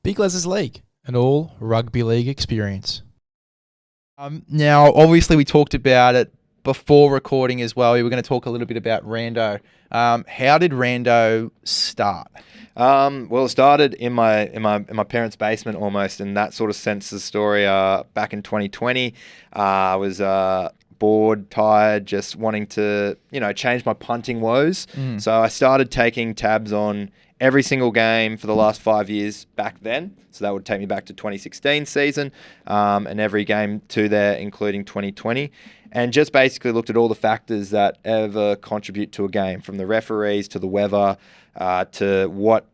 Big LEZ'S League, an all rugby league experience. Now, obviously, we talked about it before recording as well. We were going to talk a little bit about Rando. How did Rando start? Well, it started in my parents' basement almost, and that sort of sense the story. Back in 2020, I was bored, tired, just wanting to change my punting woes. So I started taking tabs on every single game for the last 5 years back then. So that would take me back to 2016 season, and every game to there, including 2020. And just basically looked at all the factors that ever contribute to a game, from the referees to the weather, to what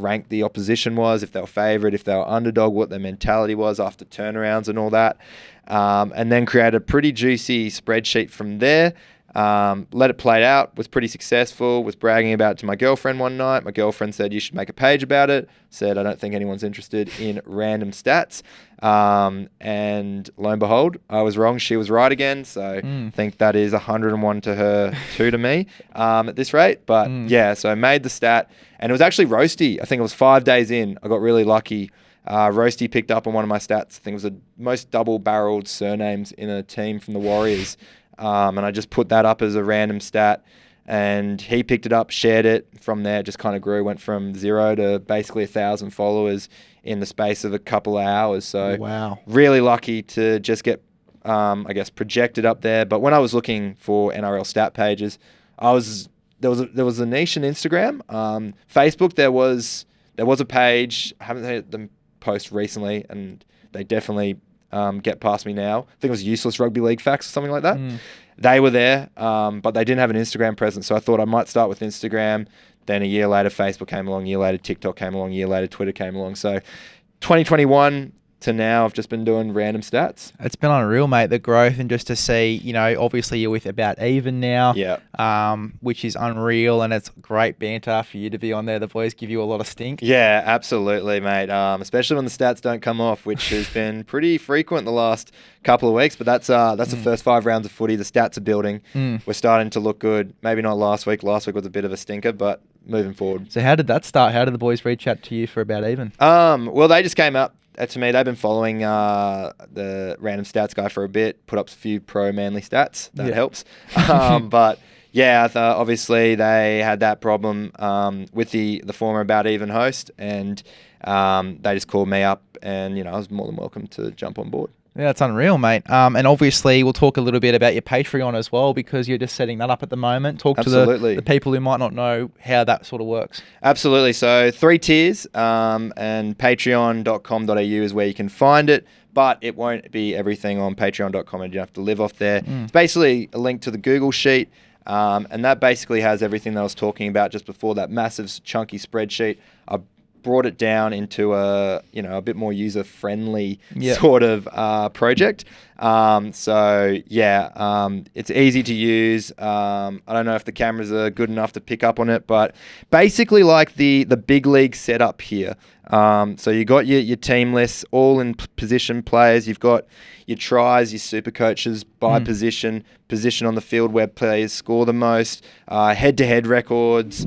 rank the opposition was, if they were favourite, if they were underdog, what their mentality was after turnarounds and all that. And then created a pretty juicy spreadsheet from there. Let it play out, was pretty successful, was bragging about it to my girlfriend one night. My girlfriend said, you should make a page about it. Said, I don't think anyone's interested in random stats. And lo and behold, I was wrong. She was right again. So I think that is 101 to her, 2 to me at this rate. But yeah, so I made the stat, and it was actually Roasty. I think it was 5 days in. I got really lucky. Roasty picked up on one of my stats. I think it was the most double-barreled surnames in a team from the Warriors. And I just put that up as a random stat, and he picked it up, shared it. From there, it just kind of grew, went from 0 to basically 1,000 followers in the space of a couple of hours. So wow, really lucky to just get, projected up there. But when I was looking for NRL stat pages, there was a niche in Instagram. Facebook, there was a page. I haven't heard them post recently, and they definitely get past me now. I think it was Useless Rugby League Facts or something like that. They were there, but they didn't have an Instagram presence. So I thought I might start with Instagram. Then a year later, Facebook came along. A year later, TikTok came along. A year later, Twitter came along. So 2021 to now, I've just been doing random stats. It's been unreal, mate, the growth, and just to see, obviously you're with About Even now, which is unreal, and it's great banter for you to be on there. The boys give you a lot of stink. Yeah, absolutely, mate. Especially when the stats don't come off, which has been pretty frequent the last couple of weeks. But that's the first 5 rounds of footy. The stats are building. We're starting to look good. Maybe not last week. Last week was a bit of a stinker, but moving forward. So how did that start? How did the boys reach out to you for About Even? Well, they just came up to me. They've been following the random stats guy for a bit, put up a few pro Manly stats. That helps. But yeah, obviously they had that problem with the former About Even host, and they just called me up, and I was more than welcome to jump on board. Yeah, that's unreal, mate. And obviously, we'll talk a little bit about your Patreon as well, because you're just setting that up at the moment. Talk to the people who might not know how that sort of works. Absolutely. So 3 tiers, and patreon.com.au is where you can find it. But it won't be everything on patreon.com, and you have to live off there. It's basically a link to the Google Sheet, and that basically has everything that I was talking about just before, that massive chunky spreadsheet. I brought it down into a bit more user-friendly sort of project. It's easy to use. I don't know if the cameras are good enough to pick up on it, but basically like the big league setup here. So you got your team lists, all in position players. You've got your tries, your super coaches by position on the field where players score the most, head-to-head records,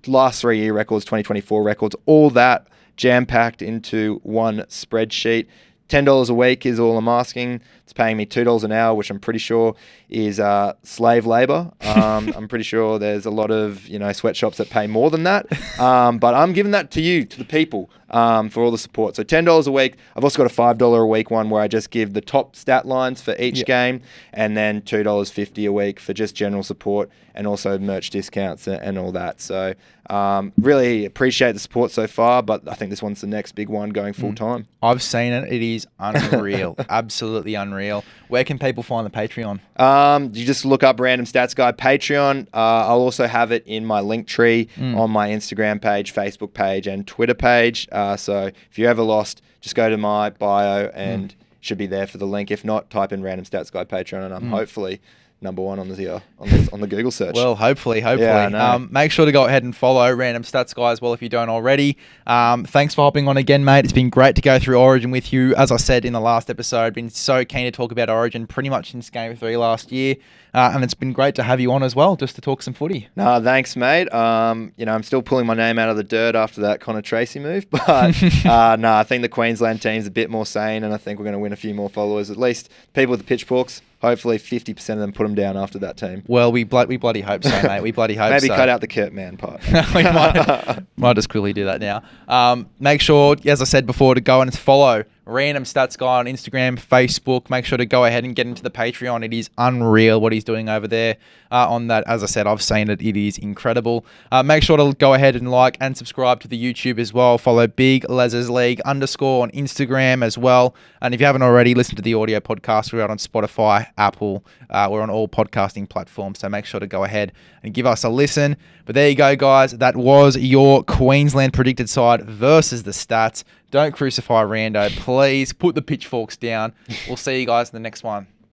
last 3 year records, 2024 records, all that jam-packed into one spreadsheet. $10 a week is all I'm asking. It's paying me $2 an hour, which I'm pretty sure is slave labor. I'm pretty sure there's a lot of sweatshops that pay more than that. But I'm giving that to you, to the people, for all the support. So $10 a week. I've also got a $5 a week one where I just give the top stat lines for each game, and then $2.50 a week for just general support, and also merch discounts and all that. So really appreciate the support so far, but I think this one's the next big one going full time. I've seen it. It is unreal. Absolutely unreal. Where can people find the Patreon? You just look up Random Stats Guy Patreon. I'll also have it in my link tree on my Instagram page, Facebook page, and Twitter page. So if you're ever lost, just go to my bio and should be there for the link. If not, type in Random Stats Guy Patreon, and I'm hopefully number one on the on the Google search. Well, hopefully. Yeah, I know. Make sure to go ahead and follow Random Stats Guy as well if you don't already. Thanks for hopping on again, mate. It's been great to go through Origin with you. As I said in the last episode, been so keen to talk about Origin pretty much since Game 3 last year. And it's been great to have you on as well, just to talk some footy. No, thanks, mate. I'm still pulling my name out of the dirt after that Connor Tracy move, but I think the Queensland team's a bit more sane, and I think we're going to win a few more followers. At least people with the pitchforks. Hopefully 50% of them put them down after that team. Well, we bloody hope so, mate. We bloody hope Maybe so. cut out the Kurt Man part. We might just quickly do that now. Make sure, as I said before, to go and follow Random Stats Guy on Instagram, Facebook. Make sure to go ahead and get into the Patreon. It is unreal what he's doing over there on that. As I said, I've seen it. It is incredible. Make sure to go ahead and like and subscribe to the YouTube as well. Follow Big LEZ'S League _ on Instagram as well. And if you haven't already, listen to the audio podcast. We're out on Spotify, Apple. We're on all podcasting platforms. So make sure to go ahead and give us a listen. But there you go, guys. That was your Queensland predicted side versus the stats. Don't crucify Rando. Please put the pitchforks down. We'll see you guys in the next one.